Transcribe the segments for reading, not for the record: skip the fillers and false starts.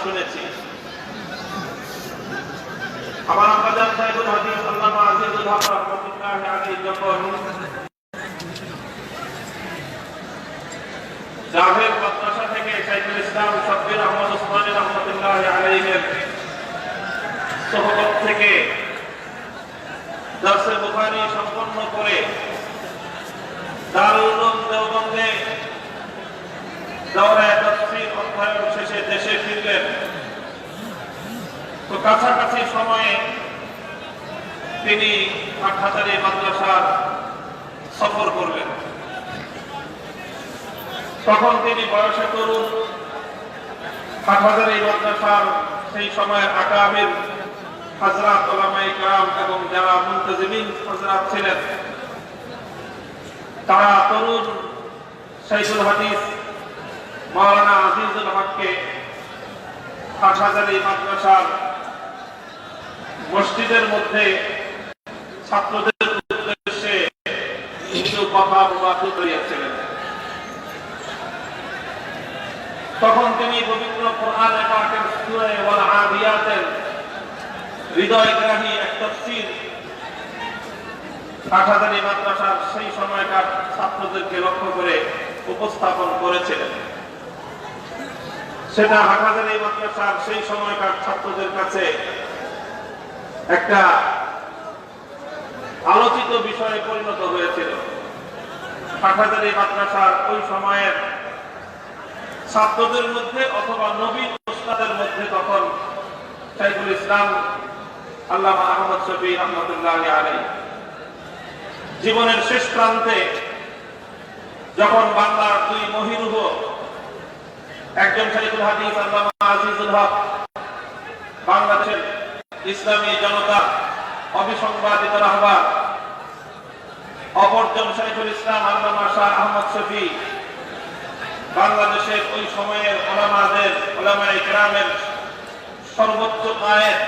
শুনেছি। আমার আব্বাজান সাহেবুল হাদিস আল্লামা আজিজুল হক রাহমাতুল্লাহি আলাইহি যখন জাভেদ মাদ্রাসা থেকে শাইখুল ইসলাম সাব্বির আহমদ ওসমানী রাহমাতুল্লাহি আলাইহির সোহবত থেকে দারসে বুখারী সম্পন্ন করে দারুল উলুম দেওবন্দে দাওরায়ে তাফসীর অধ্যয়ন শেষে দেশে ফিরলেন। তো কাছাকাছি সময়ে তিনি হাটহাজারী মাদ্রাসার সফর করলেন। তখন তিনি বয়সে তরুণ। হাটহাজারী মাদ্রাসার সেই সময়ের আকাবির হযরত উলামায়ে কেরাম এবং যারা মুনতাজিমিন হযরত ছিলেন তারা তরুণ শাইখুল হাদিস মাওলানা আজিজুল হককে হাটহাজারী মাদ্রাসার মসজিদের মধ্যে ছাত্রদের উদ্দেশ্যে কিছু কথা বলতে করিয়াছিলেন। তখন তিনি পবিত্র কোরআন পাকের সূরা ওয়াল আদিয়াতের হৃদয়গ্রাহী এক তাফসীর হাটহাজারী মাদ্রাসার সেই সময়কার ছাত্রদেরকে লক্ষ্য করে উপস্থাপন করেছিলেন। সেটা হাটহাজারী মাদ্রাসার সেই সময়কার ছাত্রদের কাছে একটা আলোচিত বিষয়ে পরিণত হয়েছিল। হাটহাজারী মাদ্রাসার ওই সময়ের ছাত্রদের মধ্যে অথবা নবীন ওস্তাদের মধ্যে তখন শাইখুল ইসলাম আল্লামা আহমদ শফী রাহমাতুল্লাহি আলাইহি জীবনের শেষ প্রান্তে যখন বাংলার দুই মহিরুহ, একজন শাইখুল হাদিস আল্লামা আজিজুল হক বাংলাদেশের ইসলামী জনতা অবিসংবাদিত রাহবার, অপরজন শাইখুল ইসলাম আল্লামা শাহ আহমদ শফী বাংলাদেশের ওই সময়ের উলামায়ে কেরামের সর্বোচ্চ কায়েদ,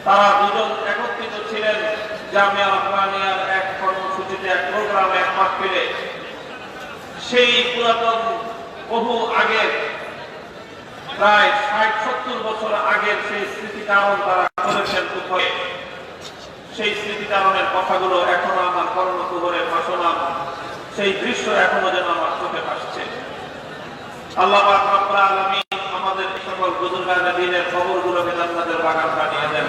তারা দুজন একত্রিত ছিলেন জামিয়া রহমানিয়ার এক কর্মসূচিতে, এক প্রোগ্রামে, এক মাহফিলে। সেই পুরাতন বহু আগের প্রায় ৬০-৭০ বছর আগের সেই স্মৃতিচারণ তারা করেছেন উভয়ে। সেই স্মৃতিচারণের কথাগুলো এখনো আমার কর্ণকুহরে ভাসমান, সেই দৃশ্য এখনো যেন আমার চোখে ভাসছে। আল্লাহ পাক রব্বুল আলামিন আমাদের সকল বুজুর্গানে দ্বীনের কবরগুলোকে জান্নাতের বাগান বানিয়ে দেন।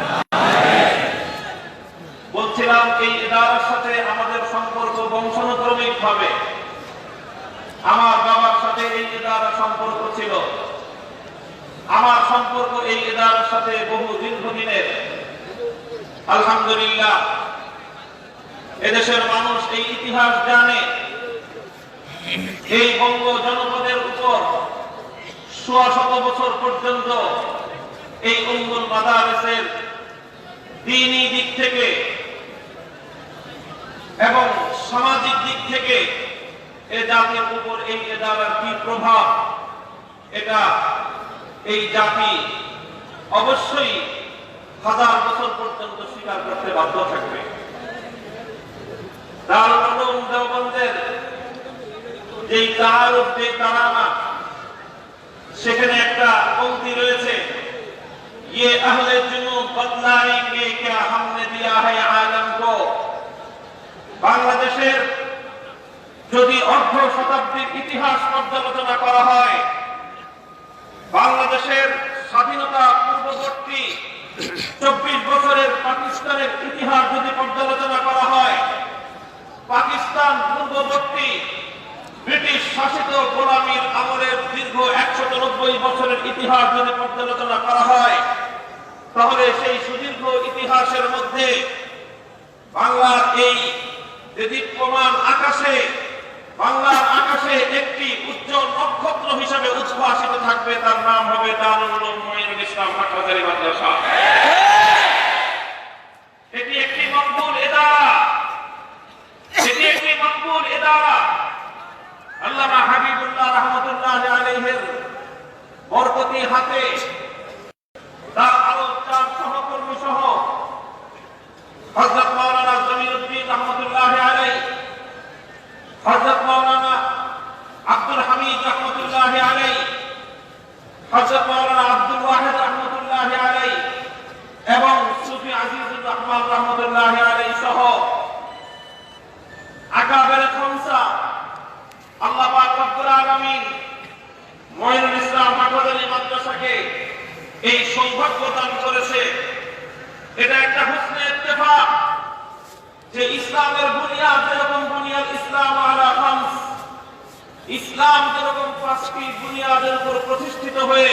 বলছিলাম এই ইদারার সাথে আমাদের সম্পর্ক বংশানুক্রমিক ভাবে, আমার বাবার সাথে এই ইদারার সম্পর্ক ছিল। আমার সম্পর্ক এই ইদারার সাথে বহু দীর্ঘদিনের। আলহামদুলিল্লাহ এদেশের মানুষ এই ইতিহাস জানে। এই বঙ্গ জনপদের উপর ১৬০ বছর পর্যন্ত এই উম্মুল মাদারিসের দ্বীনি দিক থেকে এবং সামাজিক দিক থেকে এ জাতির উপর এই ইদারার কি প্রভাব, এটা এই জাতি অবশ্যই ১০০০ বছর পর্যন্ত স্বীকার করতে বাধ্য থাকবে। দারুল উলুম দেওবন্দের যেই তাআরুফ, যে তারানা, সেখানে একটা পংক্তি রয়েছে, ये अहले जुनूब बतलाएंगे क्या हमने दिया है आलम को। বাংলাদেশের যদি অর্ধ শতাব্দীর ইতিহাস পর্যালোচনা করা হয়, বাংলাদেশের স্বাধীনতা পূর্ববর্তী ২৪ বছরের পাকিস্তানের ইতিহাস যদি পর্যালোচনা করা হয়, পাকিস্তান পূর্ববর্তী ব্রিটিশ শাসিত গোলামীর আমলের দীর্ঘ ১৯০ বছরের ইতিহাস যদি পর্যালোচনা করা হয়, তাহলে সেই সুদীর্ঘ ইতিহাসের মধ্যে বাংলার এই দীপ্যমান আকাশে, বাংলার আকাশে একটি উজ্জ্বল নক্ষত্র হিসেবে উদ্ভাসিত থাকবে, তার নাম হবে দারুল উলুম মুঈনুল ইসলাম হাটহাজারী মাদ্রাসা। এটি একটি মকবুল ইদারা, এটি একটি মকবুল ইদারা। আল্লামা হাবিবুল্লাহ রাহমাতুল্লাহি আলাইহির বরকতি হাতে তার আরো ৪ সহকর্মী সহ হযরত মাওলানা জমিরুদ্দিন রাহমাতুল্লাহি আলাইহি, হযরত মাওলানা আব্দুল হামিদ রাহমাতুল্লাহি আলাইহি, হযরত মাওলানা আব্দুল ওয়াহিদ রাহমাতুল্লাহি আলাইহি এবং সুফি আজিজুর রহমান রাহমাতুল্লাহি আলাইহি সহ আকাবের খামসা আল্লাহ পাক রব্বুল আলামিন মঈনুল ইসলাম হাফেজালী মাদ্রাসাকে এই সৌভাগ্য দান করেছে। এটা একটা হুসনে ইত্তেফাক যে ইসলামের বুনিয়াদ যেরকম বুনিয়াদ ইসলাম আলা খামস, ইসলাম যেরকম পাঁচটি বুনিয়াদের উপর প্রতিষ্ঠিত হয়ে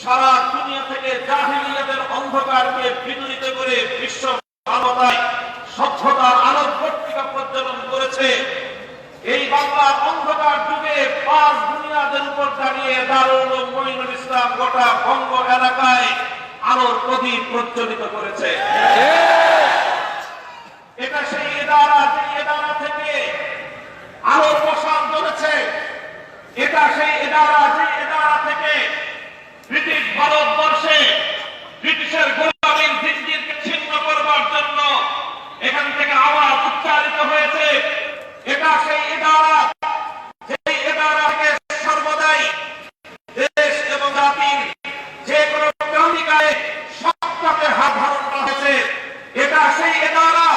সারা দুনিয়া থেকে জাহিলিয়াতের অন্ধকারকে বিদূরিত করে বিশ্ব মানবতায় সভ্যতার আলোক পত্রিকা প্রজ্বলন করেছে। এই বাংলার অন্ধকার যুগে পাঁচ বুনিয়াদের উপর দাঁড়িয়ে দারুল উলুম মঈনুল ইসলাম গোটা বঙ্গ এলাকায় আলোর প্রদীপ প্রজ্বলিত করেছে। এটা সেই ইদারা যে ইদারা থেকে আলোর মশাল জ্বলেছে। এটা সেই ইদারা যে ইদারা থেকে ব্রিটিশ ভারতবর্ষে ব্রিটিশের গোলামীর জিঞ্জিরকে ছিন্ন করবার জন্য এখান থেকে আওয়াজ উচ্চারিত হয়েছে। এটা সেই ইদারা যে ইদারাকে সর্বদাই দেশ এবং জাতির যে কোনো ক্রান্তিকালে সবটাকে হাত ধারণ করা হয়েছে। এটা সেই ইদারা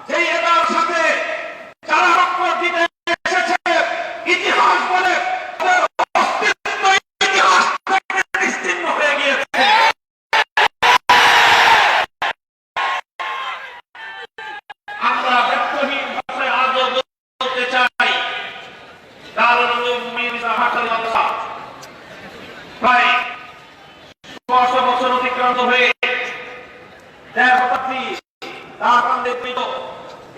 যে ইদারার সাথে যারা রক্ত দিতে এসেছে ইতিহাস বলে অস্তিত্ব ইতিহাস থেকে নিশ্চিহ্ন হয়ে গিয়েছে। আমরা ব্যক্তহীন ভাষায় আজও বলতে চাই দারুল উলুম মঈনুল ইসলাম হাফেজালী মাদ্রাসা প্রায় 100 বছর অতিক্রান্ত হয়ে 1.5 শতাব্দী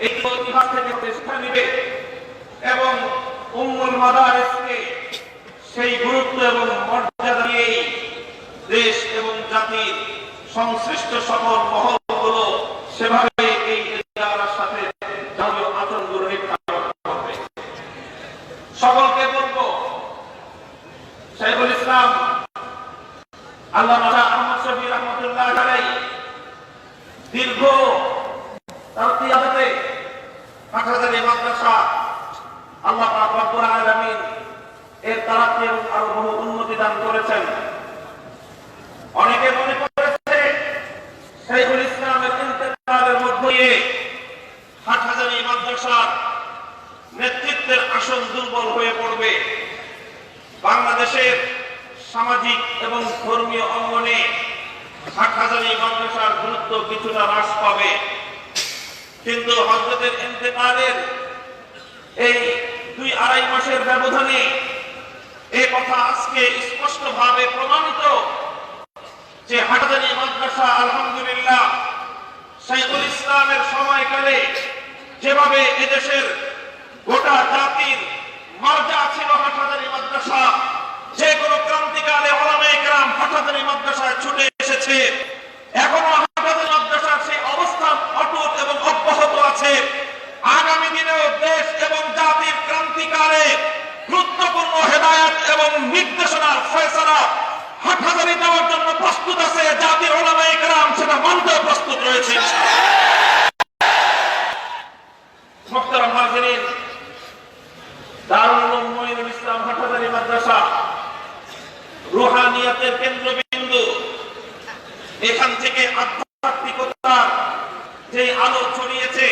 এই ইতিহাস থেকে শিক্ষা নিবে এবং উম্মুল মাদারিসকে সেই গুরুত্ব এবং মর্যাদা দিয়েই দেশ এবং জাতির সংশ্লিষ্ট সকল মহলগুলো সেভাবে এই ইদারার সাথে জাতীয় আচরণগুলো নির্ধারণ করবে। সকলকে বলবো শাইখুল ইসলাম আল্লামা আহমদ শফী রাহমাতুল্লাহি আলাইহি দীর্ঘ তার তিয়াদতে হাফেজালী মাদ্রাসা আল্লাহ পাক রব্বুল আলামিন এর তারাক্কি এবং আরো বহু উন্নতি দান করেছেন। অনেকে মনে করেছে শাইখুল ইসলামের ইন্তেকালের মধ্য দিয়ে হাফেজালী মাদ্রাসার নেতৃত্বের আসন দুর্বল হয়ে পড়বে, বাংলাদেশের সামাজিক এবং ধর্মীয় অঙ্গনে হাফেজালী মাদ্রাসার গুরুত্ব কিছুটা হ্রাস পাবে। কিন্তু হযরতের ইন্তেকালের এই 2-2.5 মাসের ব্যবধানে এই কথা আজকে স্পষ্টভাবে প্রমাণিত যে হাফেজালী মাদ্রাসা আলহামদুলিল্লাহ শাইখুল ইসলামের সময়কালে যেভাবে এদেশের গোটা জাতির মর্যাদা ছিল হাফেজালী মাদ্রাসা, যে কোনো ক্রান্তিকালে উলামায়ে কেরাম হাফেজালী মাদ্রাসায় ছুটে এসেছে। এখনো হাফেজালী মাদ্রাসার সেই অবস্থান অটুট এবং অব্যাহত আছে। আগামী দিনেও দেশ এবং জাতির ক্রান্তিকালে গুরুত্বপূর্ণ হেদায়েত এবং নির্দেশনার ফয়সালা হাফেজালী দেওয়ার জন্য প্রস্তুত আছে। জাতির উলামায়ে কেরাম সেটা মানতেও প্রস্তুত রয়েছে। মুহতারাম হাজিরিন, দারুল উলুম মঈনুল ইসলাম হাফেজালী মাদ্রাসা রুহানিয়াতের কেন্দ্রবিন্দু। এখান থেকে আধ্যাত্মিকতার যে আলো ছড়িয়েছে,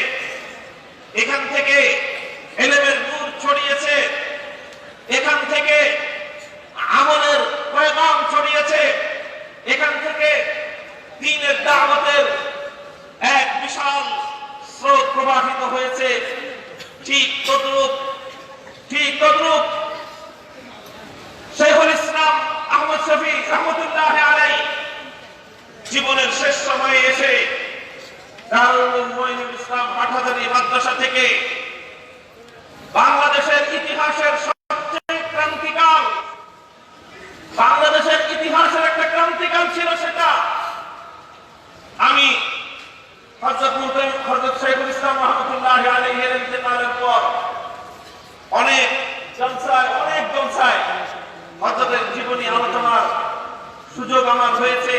এখান থেকে ইলমের নূর ছড়িয়েছে, এখান থেকে আমলের পয়গাম ছড়িয়েছে, এখান থেকে দ্বীনের দাওয়াতের এক বিশাল স্রোত প্রবাহিত হয়েছে। ঠিক তদ্রূপ শাইখুল ইসলাম আহমদ শফী রাহমাতুল্লাহি আলাইহি জীবনের শেষ সময়ে এসে দারুল উলুম মঈনুল ইসলাম হাফেজালী মাদ্রাসা থেকে বাংলাদেশের ইতিহাসের সবচেয়ে ক্রান্তিকাল, বাংলাদেশের ইতিহাসের একটা ক্রান্তিকাল ছিল সেটা। আমি হযরত শাইখুল ইসলাম রাহমাতুল্লাহি আলাইহি এর ইন্তেকালের পর অনেক জলসায় হযরতের জীবনী আলোচনার সুযোগ আমার হয়েছে,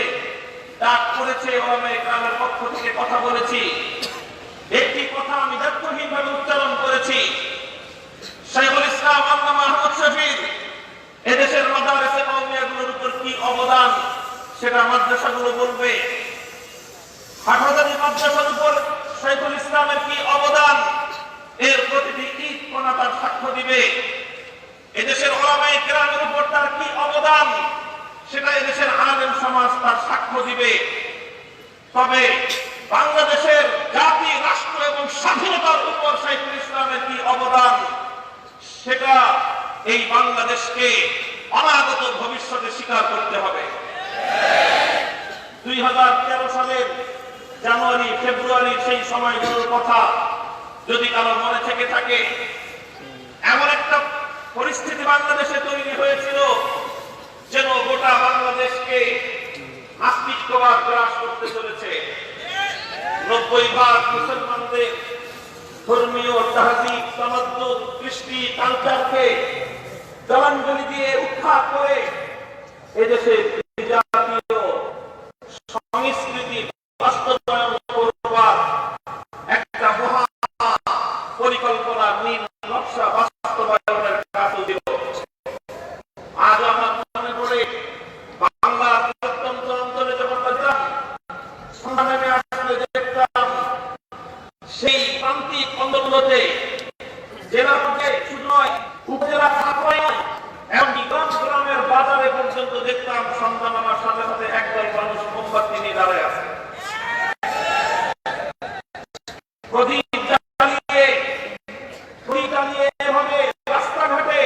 ডাক করেছে, উলামায়ে কেরামের পক্ষ থেকে কথা বলেছি। একটি কথা আমি দায়িত্বহীনভাবে উচ্চারণ করেছি, শাইখুল ইসলাম আল্লামা আহমদ শফীর এদেশের মাদ্রাসা কওমিয়াগুলোর উপর কি অবদান সেটা মাদ্রাসাগুলো বলবে। হাটহাজারী মাদ্রাসার উপর শৈখুল ইসলামের কি অবদান এর প্রতিটি ঈদ কোনা তার সাক্ষ্য দিবে। এদেশের উলামায়ে কেরামের উপর তার কি অবদান সেটা এদেশের আলেম সমাজ তার সাক্ষ্য দিবে। তবে বাংলাদেশের জাতি রাষ্ট্র এবং স্বাধীনতার উপর শৈখুল ইসলামের কি অবদান সেটা এই বাংলাদেশকে অনাগত ভবিষ্যতে স্বীকার করতে হবে। 2013 সালের জানুয়ারি ফেব্রুয়ারি সেই সময়গুলোর কথা যদি কারো মনে থেকে থাকে, এমন একটা পরিস্থিতি বাংলাদেশে তৈরি হয়েছিল যেন গোটা বাংলাদেশকে নাস্তিকবাদ গ্রাস করতে চলেছে। 90% মুসলমানদের ধর্মীয় তাহজিব তামাদ্দুন কৃষ্টি কালচারকে জলাঞ্জলি দিয়ে উৎখাত করে এদেশে জাতীয় সংস্কৃতি বাস্তবায়ন করবার একটা মহা পরিকল্পনা নীল নকশা বাস্তবায়নের কাজ ছিল। আজ আমার মনে পড়ে বাংলার প্রত্যন্ত অঞ্চলে যখন যেতাম সন্ধানে আসলে দেখতাম সেই প্রান্তিক অঞ্চলগুলোতে জেলা পর্যায়ে শুধু নয় উপজেলা ছাত্রায় নয় এমনকি গ্রামের বাজারে পর্যন্ত দেখতাম সন্ধান আমার সাথে সাথে একদল মানুষ মোমবাতি নিয়ে দাঁড়ায় আছে। প্রদীপ জ্বালিয়ে এভাবে রাস্তাঘাটে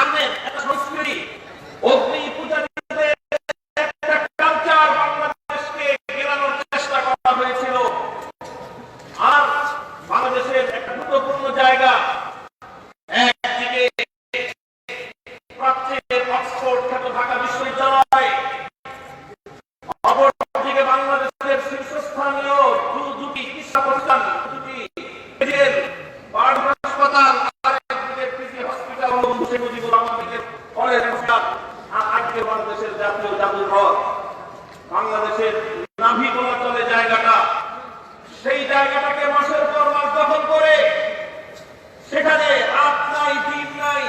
আমের একটা সংস্কৃতি অগ্নি পূজা একটা কালচার বাংলাদেশকে গেলানোর চেষ্টা করা হয়েছিল। আর বাংলাদেশের একটা গুরুত্বপূর্ণ জায়গা একদিকে প্রাচ্যের অক্সফোর্ড খ্যাত ঢাকা বিশ্ববিদ্যালয়, অপরদিকে বাংলাদেশের শীর্ষস্থানীয় দুটি চিকিৎসা প্রতিষ্ঠান, দুটি হাসপাতাল, আরেকদিকে পিজি হসপিটাল ও শেখ মুজিবুর রহমানের কলেজ হাসপাতাল, আর আজকে বাংলাদেশের জাতীয় জাদুঘর। বাংলাদেশের নাভি বলা চলে জায়গাটা, সেই জায়গাটাকে মাসের পর মাস দখল করে সেখানে রাত নাই দিন নাই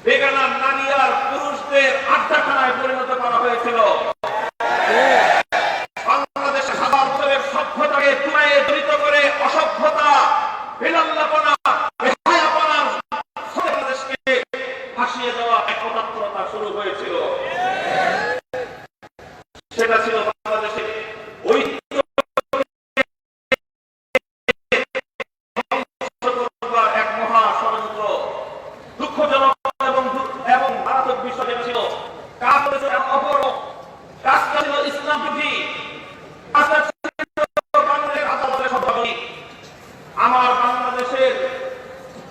বেগানা নারী আর পুরুষদের আড্ডাখানায় পরিণত করা হয়েছিল। বাংলাদেশের হাজার বছরের সভ্যতাকে চূড়ায় জড়িত করে অসভ্যতা, বিলম্বনা, বেহায়াপনার বাংলাদেশকে ভাসিয়ে দেওয়া একতাত্মতা শুরু হয়েছিল। সেটা ছিল বাংলাদেশের এক মহা ষড়যন্ত্র। দুঃখজনক এবং মারাত্মক বিষয় যেটা ছিল কাজ করেছিল অপর কাজটা ছিল ইসলাম বিরোধী, কাজটা ছিল বাংলাদেশের আদালতের সভাপতি। আমার বাংলাদেশের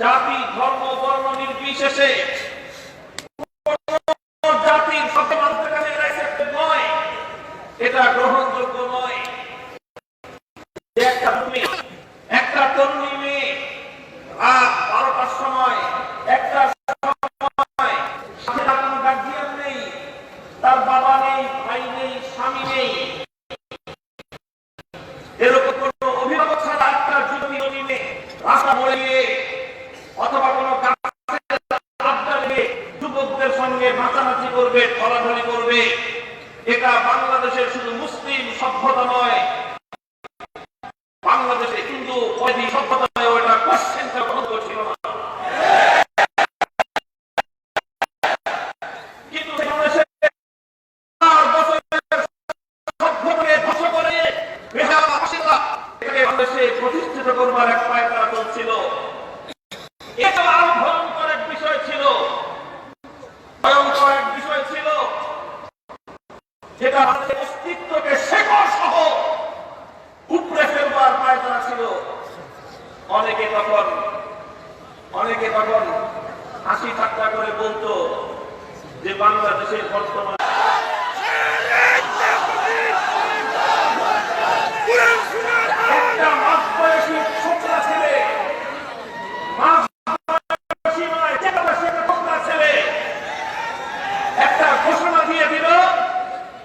জাতি ধর্ম বর্ণ নির্বিশেষে জাতির সব মানুষের কাছে অ্যাকসেপ্টেড নয়, এটা গ্রহণযোগ্য নয়। একটা তরুণী মেয়ে রাত 12টার সময় একটা সময় সাথে তার কোনো গার্জিয়ান নেই, তার বাবা নেই, ভাই নেই, স্বামী নেই, এরকম কোন অভিভাবক ছাড়া একটা যুবতী মেয়ে রাস্তা মোড়ে গিয়ে অথবা কোনো আড্ডা লেগে যুবকদের সঙ্গে নাচানাচি করবে, ঢলাঢলি করবে, এটা বাংলাদেশের শুধু মুসলিম সভ্যতা নয়, বাংলাদেশে হিন্দু বৈদিক সভ্যতায় এটা কোশ্চেনটা গ্রহণ করছিল না। কিন্তু সভ্যতাকে ধ্বংস করে বাংলাদেশে প্রতিষ্ঠিত করবার এক পায়তারা চলছিল। এটা আরো ভয়ঙ্কর এক বিষয় ছিল, ভয়ঙ্কর এক বিষয় ছিল যেটা আমাদের অস্তিত্বকে শেকড় সহ উপড়ে ফেলবার পায়তারা ছিল। অনেকে তখন হাসি ঠাট্টা করে বলতো যে বাংলাদেশের বর্তমান একটা মাঝবয়সী ছোটরা ছেলে, মাঝবয়সী নয় ছোটরা ছেলে একটা ঘোষণা দিয়ে দিল,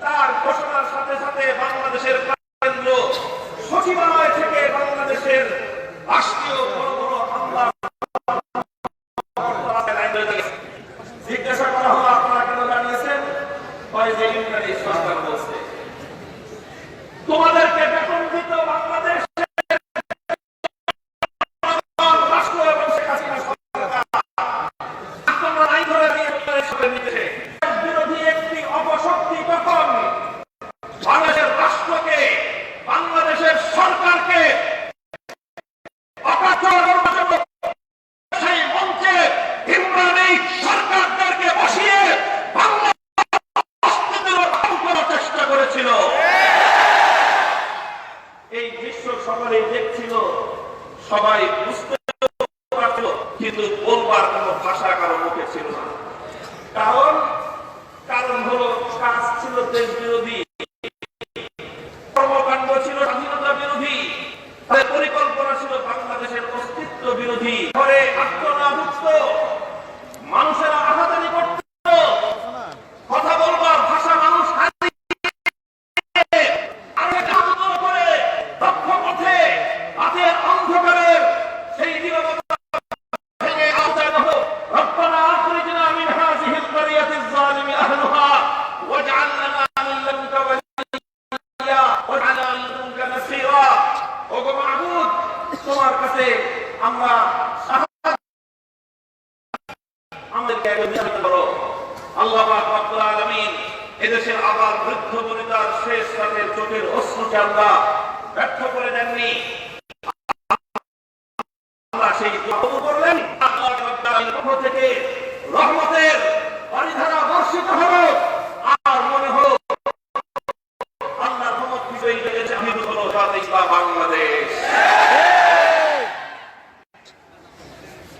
তার ঘোষণার সাথে সাথে বাংলাদেশের কেন্দ্র সচিবালয় থেকে বাংলাদেশের রাষ্ট্রীয় বড় বড় হামলা সকলেই দেখছিল, সবাই বুঝতে পারছিল, কিন্তু বলবার কোনো ভাষা কারো মুখে ছিল না। কারণ হলো কাজ ছিল দেশ বিরোধী, কর্মকাণ্ড ছিল স্বাধীনতা বিরোধী, পরিকল্পনা ছিল বাংলাদেশের অস্তিত্ব বিরোধী। ঘরে আত্মনাভুক্ত মানুষেরা আহাজারি করত, কথা বলবার ভাষা মানুষ অন্ধকারের সেই নিরবতা ভেঙে আওতায় হলো রব্বানা আখরিজনা মিন হাযিহিল ক্বরিয়াতিজ যালিমি আহলুহা ওয়াজআল লানা মিন লাদুনকা ওয়ালিয়্যা ওয়াজআল লানা মিন লাদুনকা নাসীরা। ওগো মাবুদ, তোমার কাছে আমরা আমাদেরকে বিনীত করো। আল্লাহ পাক রব্বুল আলামিন এদেশের আবার বৃদ্ধ বনিতার শেষ রাতের চোখের অশ্রুকে আল্লাহ ব্যর্থ করে দেননি। সেই কবুল করলেন। আল্লাহর পক্ষ থেকে রহমতের পরিধারা বর্ষিত হলো, আর মনে হলো আল্লাহর রহমত বিজয়ী হয়েছে। আমি হলো জাতীয় ইসলাম বাংলাদেশ।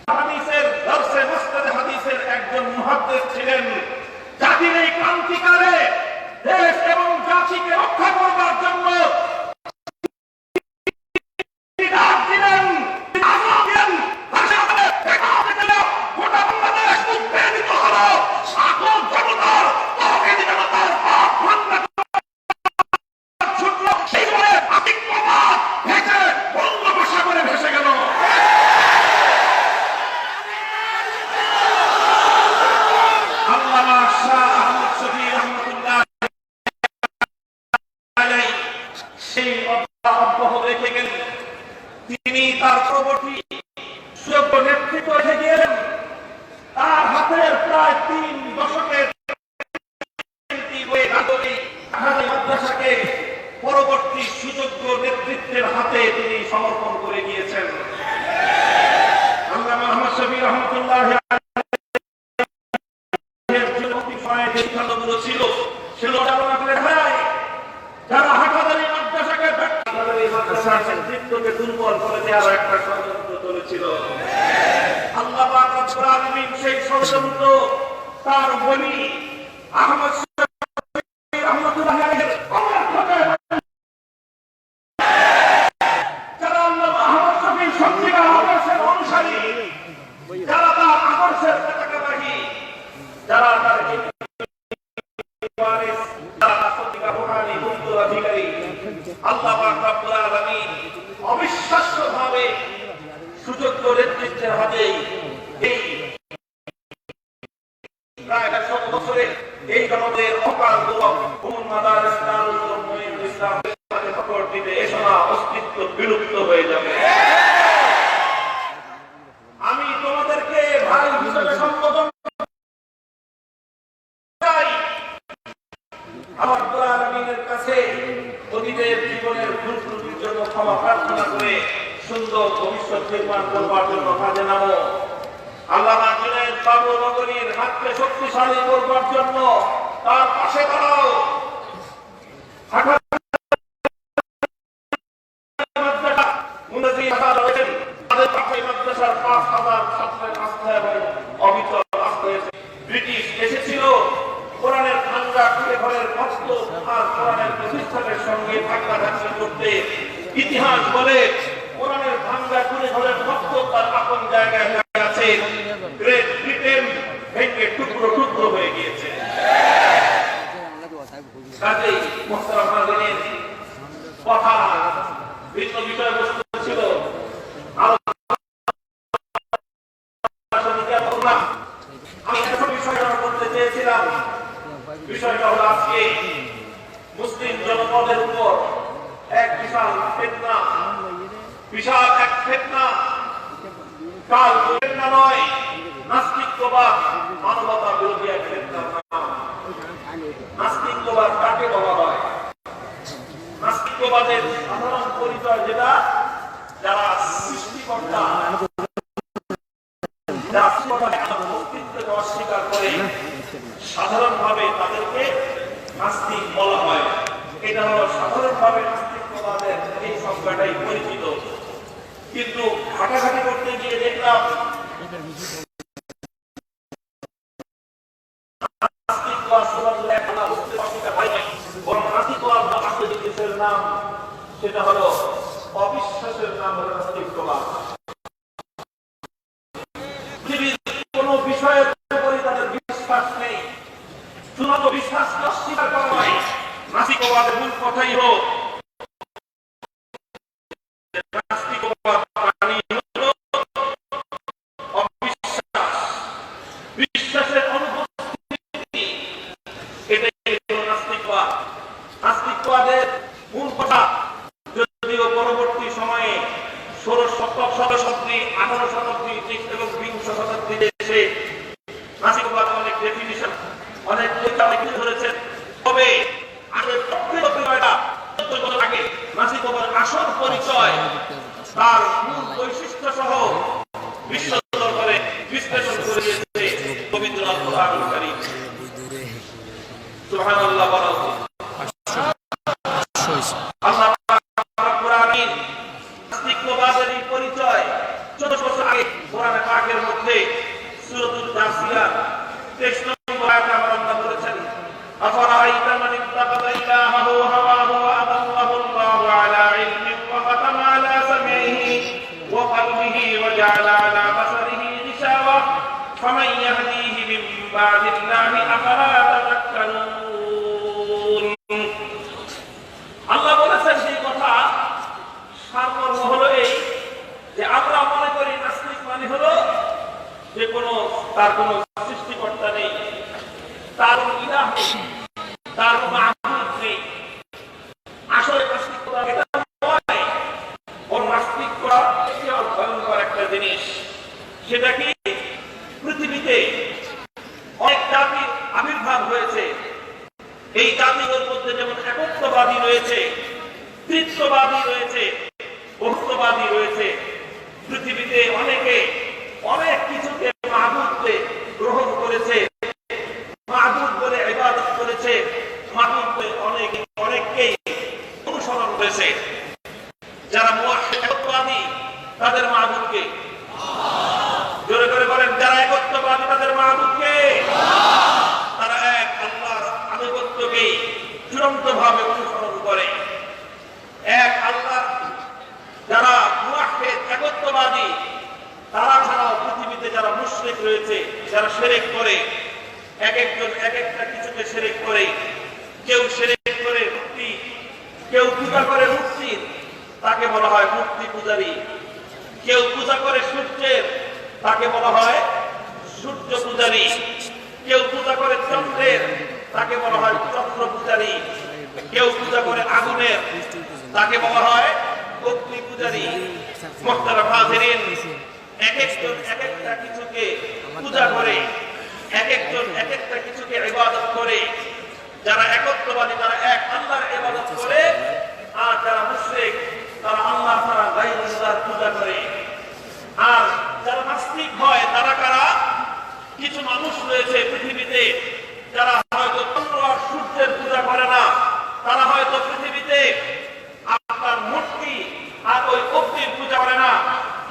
হাদিসের দর্শে মুস্তাদ হাদিসের একজন মুহাদ্দিস ছিলেন। জাতির এই ক্রান্তিকালে দেশ এবং জাতিকে রক্ষা করবার জন্য তিনি তার পরবর্তী সুযোগ্য নেতৃত্ব রেখে গিয়েছেন। তার হাতের প্রায় 3 দশকের মাদ্রাসাকে পরবর্তী সুযোগ্য নেতৃত্বের হাতে তিনি সমর্পণ করে গিয়েছেন। আল্লামা আহমদ শফি রহমাতুল্লাহ শিক্ষাগুলো ছিল সেগুলো চালনা করে দেয়। যারা হাটাদারি মাদ্রাসাকে মাদ্রাসার নেতৃত্বকে দুর্বল করে দেওয়ার একটা ষড়যন্ত্র চলেছিল। আল্লাহ পাক রব্বুল আলামিন সেই ষড়যন্ত্র তার বলি আহমদ শফি রহমাতুল্লাহ আলাইহির যারা আল্লামা আহমদ শফির সত্যিকার আদর্শের অনুসারী, যারা তার আদর্শের পতাকাবাহী, যারা তার আল্লাহ পাক রব্বুল আলামিন অবিশ্বাস্যভাবে সুযোগ্য নেতৃত্বের হাতে এই প্রায় 100 বছরের এই জনদের অকাল দুর্ভোগ উম্মুল মাদারিস দারুল উলুম মুঈনুল ইসলাম খবর দিতে এসো না, অস্তিত্ব বিলুপ্ত হয়ে যাবে। আমি তোমাদেরকে ভাই হিসেবে সম্বোধন চাই। আমার রব্বুল আলামিনের কাছে অতীতের জীবনের ভুল ত্রুটির জন্য ক্ষমা প্রার্থনা করে সুন্দর ভবিষ্যৎ নির্মাণ করবার জন্য কাজে নামো। আল্লামা জুনায়েদ বাবু নগরীর হাতকে শক্তিশালী করবার জন্য তার পাশে দাঁড়াও। মাদ্রাসার 5,000 ছাত্রের আস্থা এবং অবিচল আস্থা ব্রিটিশ এসেছিল কোরআনের ভাঙ্গা খুলে ঘরের ভক্ত আর কোরআনের প্রতিষ্ঠানের সঙ্গে ভাঙ্গাভাঙ্গি করতে। ইতিহাস বলে কোরআনের ভাঙ্গা খুলে ঘরের ভক্ত তার আপন জায়গায় আছে। গ্রেট ব্রিটেন ভেঙে টুকরো টুকরো হয়ে গিয়েছে। কাজেই মুহতারাম হাজিরিন, কথা ভিন্ন বিষয়বস্তু ছিল। আমি একটা বিষয় বলতে চেয়েছিলাম। বিষয়টা হলো আজকে মুসলিম জনপদের উপর এক বিশাল ফিতনা, বিশাল এক ফিতনা। কাল ফিতনা নয়, নাস্তিকবাদ মানবতা বিরোধী এক ফিতনা। নাস্তিকবাদ কাকে বলা হয়? নাস্তিকবাদের সাধারণ পরিচয় যেটা, যারা সৃষ্টিকর্তা অস্তিত্বকে অস্বীকার করে, সাধারণভাবে তাদেরকে নাস্তিক বলা হয়। এটা হলো সাধারণভাবে নাস্তিক নাস্তিকবাদের এই সংজ্ঞাটাই পরিচিত, কিন্তু ঘাটাঘাটি করতে গিয়ে দেখলাম নাম সেটা হলো অবিশ্বাসের নাম হলো নাস্তিকবাদ। পৃথিবীর কোন বিষয়ের উপরে তাদের বিশ্বাস নেই, শুধুমাত্র বিশ্বাসকে অস্বীকার করা নয়। নাস্তিকবাদের মূল কথাই হলো নাস্তিকবাদ মানে হলো অবিশ্বাস, বিশ্বাসের অনুপস্থিতি, এটাই হলো নাস্তিকবাদ। নাস্তিকবাদের মূল কথা যদিও পরবর্তী সময়ে 16 শতাব্দী, 18 শতাব্দী এবং 20 শতাব্দীতে এসে নাস্তিকবাদ অনেক ডেফিনিশন, অনেক ধরেছেন, তবে আগের প্রকৃত বিষয়টা আগে নাস্তিকবাদের আসল পরিচয় তার মূল বৈশিষ্ট্য সহ বিশ্ব দরবারে বিশ্লেষণ করে দিয়েছে রবীন্দ্রনাথ কোরআনুল কারীম। সুবহানাল্লাহ বলা উচিত। আল্লাহ কোরআনের নাস্তিকবাদের এই পরিচয় 14 বছর আগে কোরআনে পাকের মধ্যে সূরাতুল জাসিয়া 23 নম্বর আয়াতে আল্লাহ বলেছেন, আফারাআইতা মান ইত্তাখাযা ইলাহাহু হাওয়াহু ওয়া আদাল্লাহু আল্লাহু আলা ইলমিন ওয়া খাতামা আলা সামিহি ওয়া কলবিহি ওয়া জাআলা আলা বাসারিহি গিশাওয়া ফামান ইয়াহদিহি মিন বা'দিল্লাহি আফালা তাযাক্কারুন। আল্লাহ বলেছেন সেই কথা সারমর্ম হলো এই যে আমরা মনে করি নাস্তিক মানে হলো যে তার কোনো সৃষ্টিকর্তা নেই, তার ইলাহ নেই, তার মাবুদ নেই। আসলে নাস্তিক করা এটা নয়, ও নাস্তিক করা ভয়ঙ্কর একটা জিনিস। সেটা কি, পৃথিবীতে অনেক জাতির আবির্ভাব হয়েছে, এই জাতিগুলোর মধ্যে যেমন একত্ববাদী রয়েছে, তৃতীয়বাদী রয়েছে, বহুত্ববাদী রয়েছে। পৃথিবীতে অনেকে অনেক কিছুকে মাবুদে গ্রহণ করেছে, মাবুদ বলে ইবাদত করেছে, মাবুদ বলে অনেককেই অনুসরণ করেছে। যারা একত্ববাদী তাদের মাবুদকে জোরে করে বলেন, যারা একত্ববাদী তাদের মাবুদকে, তারা এক আল্লাহর আনুগত্যকে চূড়ান্ত ভাবে অনুসরণ করে। এক আল্লাহ যারা মুওয়াহহিদ একত্ববাদী, তারা ছাড়াও পৃথিবীতে যারা মুশরিক রয়েছে, যারা শিরক করে, এক একজন এক একটা কিছুকে শিরক করে। কেউ শিরক করে মূর্তি, কেউ পূজা করে মূর্তির, তাকে বলা হয় মূর্তি পূজারী। কেউ পূজা করে সূর্যের, তাকে বলা হয় সূর্য পূজারী। কেউ পূজা করে চন্দ্রের, তাকে বলা হয় চন্দ্র পূজারী। কেউ পূজা করে আগুনের, তাকে বলা হয় অগ্নি পূজারী। মুহতারাম হাজিরিন, এক একজন এক একটা কিছুকে পূজা করে, এক একজন এক একটা কিছুকে ইবাদত করে। যারা একত্ববাদী তারা এক আল্লাহর ইবাদত করে, আর যারা মুশরিক তারা আল্লাহ ছাড়া গায়রুল্লাহর পূজা করে। আর যারা নাস্তিক হয় তারা কারা? কিছু মানুষ রয়েছে পৃথিবীতে যারা হয়তো চন্দ্র আর সূর্যের পূজা করে না, তারা হয়তো পৃথিবীতে আপনার মূর্তি আর ওই অগ্নির পূজা করে না,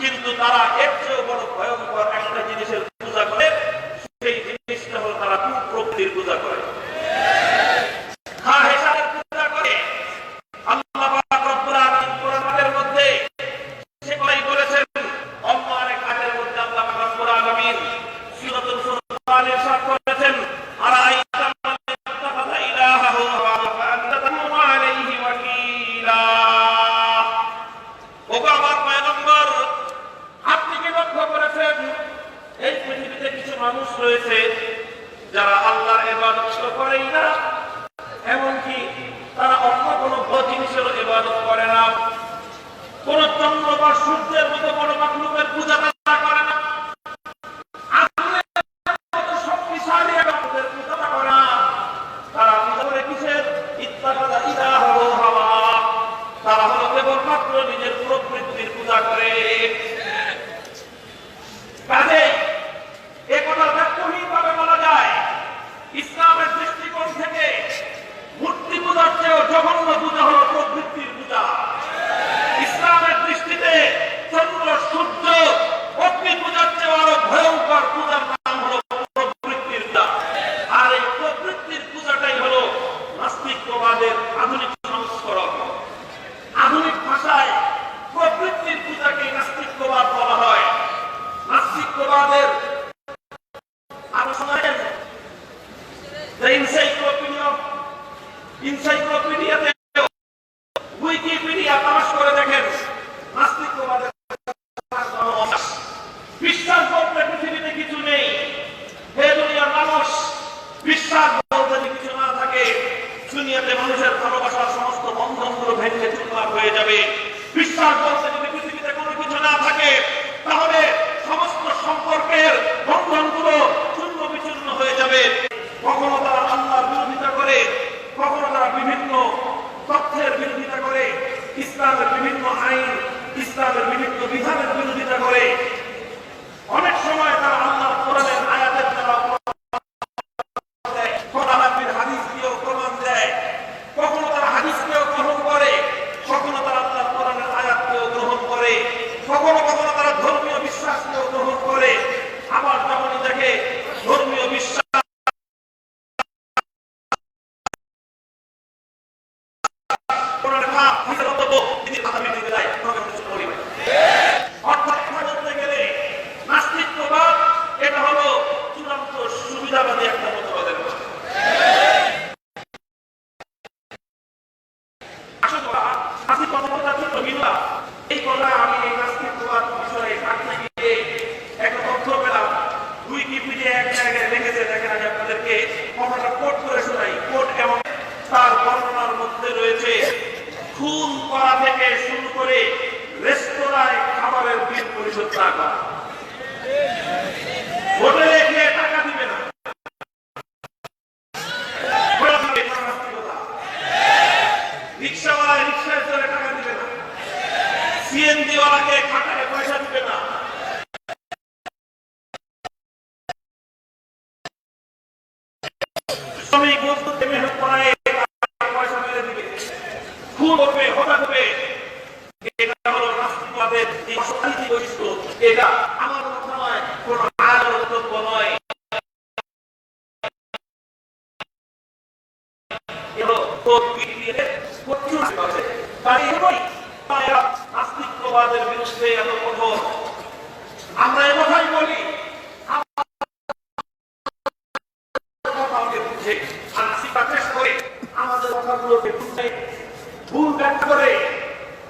কিন্তু তারা এর চেয়েও বড় ভয়ঙ্কর একটা জিনিসের পূজা করে। সেই জিনিসটা হলো তারা প্রকৃতির পূজা করে, পূজা করে। আল্লাহ পাক রব্বুল আলামিন কোরআনের মধ্যে সে কথাই বলেছেন। অন্য আরেক আয়াতের মধ্যে আল্লাহ পাক রব্বুল আলামিন সূরাতুল ফুরকানে ইরশাদ করেছেন, আরাআইতা মান ইত্তাখাযা ইলাহাহু হাওয়াহু ফাআনতা তাকুনু আলাইহি ওয়াকিলা। ওগো আমার পয়গম্বর, আপনি কি লক্ষ্য করেছেন এই পৃথিবীতে কিছু মানুষ রয়েছে যারা আল্লাহর ইবাদত করেই না, এমনকি তারা অন্য কোনো জিনিসের ইবাদত করে না, কোন চন্দ্র বা সূর্যের মতো বড় মাখলুকের পূজা তারা করে না, শক্তিশালী ইবাদতের পূজা করে না। তারা নিজের কিসের ইত্তাখাযা ইলাহাহু হাওয়া, তারা হলো কেবলমাত্র নিজের প্রকৃতির পূজা করে। কাজেই এ কথা ব্যক্তহীনভাবে বলা যায়, ইসলামের দৃষ্টিকোণ থেকে মূর্তি পূজার চেয়েও জঘন্য পূজা হলো প্রকৃতির পূজা। ইনসাইক্লোপিডিয়াতে উইকিপিডিয়া তালাশ করে দেখেন নাস্তিকবাদের বিশ্বাস বলতে পৃথিবীতে কিছু নেই। হে দুনিয়ার মানুষ, বিশ্বাস বলতে কিছু না থাকে, দুনিয়াতে মানুষের ভালোবাসার সমস্ত বন্ধনগুলো ভেঙে চুরমার হয়ে যাবে। বিশ্বাস বলতে যদি পৃথিবীতে কোনো কিছু না থাকে, তাহলে সমস্ত সম্পর্কের বন্ধনগুলো চূর্ণ বিচূর্ণ হয়ে যাবে। কখনো তারা আল্লাহর বিরোধিতা করে, কখনো তারা বিভিন্ন তথ্যের বিরোধিতা করে, ইসলামের বিভিন্ন আইন, ইসলামের বিভিন্ন বিধানের বিরোধিতা করে। অনেক সময় তারা আল্লাহর কোরআনের আয়াতের দ্বারা হাদিস দিয়েও প্রমাণ দেয়। কখনো তারা হাদিসকেও গ্রহণ করে, কখনো তারা আল্লাহর কোরআনের আয়াতকেও গ্রহণ করে, কখনো কখনো তারা ধর্মীয় বিশ্বাসকেও গ্রহণ করে। আবার যখনই দেখে ধর্মীয় বিশ্বাস খুন করা থেকে শুরু করে রেস্তোরাঁয় খাবারের বিল পরিশোধ না করা, হোটেলে গিয়ে টাকা দিবে না, রিক্সাওয়ালা রিক্সায় চলে টাকা দিবে না, সিএনজি ওয়ালাকে খাটায় পয়সা দিবে না, শ্রমিক মজদুরকে মেহনত করায় পয়সা মেরে দিবে, খুন করবে, হত্যা করবে। এটা হলো নাস্তিকবাদের এই অশান্তি বৈশিষ্ট্য। এটা আমার কথা নয়, কোন আলোর বক্তব্য নয়। নাস্তিকবাদের বিরুদ্ধে এত কঠোর। আমরা এ কথাই বলি, আমাদের কথাগুলোকে ভুল ব্যাখ্যা করে,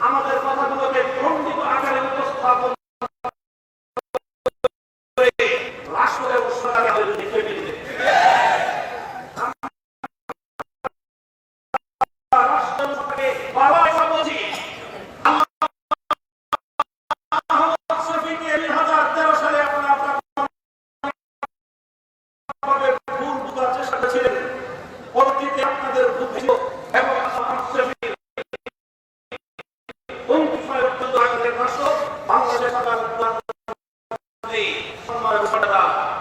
আমাদের কথাগুলোকে খণ্ডিত আকারে উপস্থাপন করে রাষ্ট্রের উৎসাহে লিখে দিতে রাষ্ট্রকে বাবা এসব বলছি। সালে আপনারা ভুল বোঝার চেষ্টা করেছিলেন, পরবর্তীতে আপনাদের বুদ্ধি এবং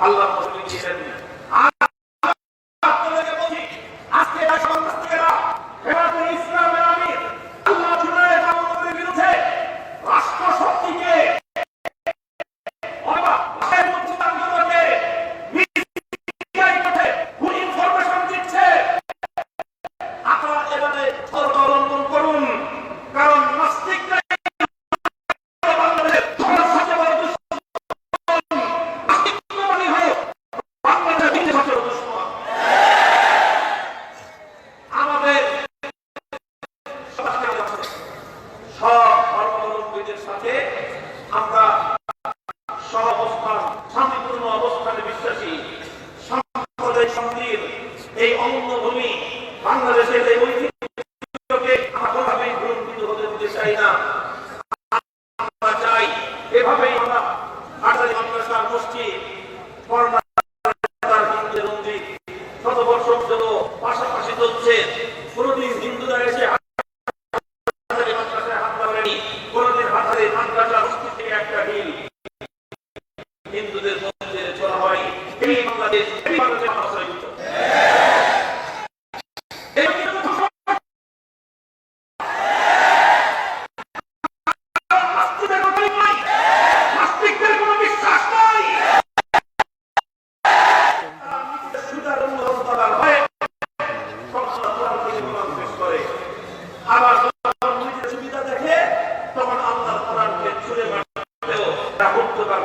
আল্লাহ ইসলামের আমির আল্লাহ বিরুদ্ধে রাষ্ট্র শক্তিকে ইনফরমেশন দিচ্ছে। আপনারা এভাবে অবলম্বন করুন, কারণ নাস্তিকরা সাথে আমরা সহাবস্থান, শান্তিপূর্ণ অবস্থানে বিশ্বাসী। সাম্প্রদায়িক শান্তির এই অমূল্য ভূমি বাংলাদেশের এই ঐতিহ্যকে আমরা কোনোভাবেই ভুলম্বিত হতে দিতে চাই না। আমরা চাই এভাবেই আমরা আটারি মাদ্রাসার মসজিদ মন্দির শত বর্ষ ধরে পাশাপাশি চলছে। কোনদিন হিন্দুরা এসে হিন্দুদের মধ্যে চলা হয়। এই বাংলাদেশ নাস্তিকদের কোন বিশ্বাস নাই। আবার সুবিধা দেখে তখন আল্লাহ কোরআনকে ছুঁড়ে মারতেও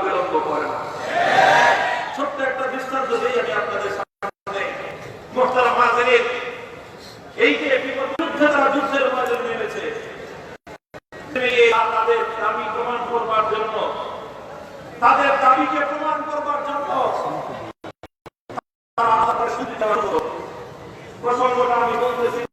বিলম্ব করে না। ছোট্ট একটা দৃষ্টান্ত দিয়ে আমি আপনাদের সামনে মোহতারাম হাজিরিন, এই যে তারপরে সুযোগ দেওয়ার প্রসঙ্গটা আমি বলতেছি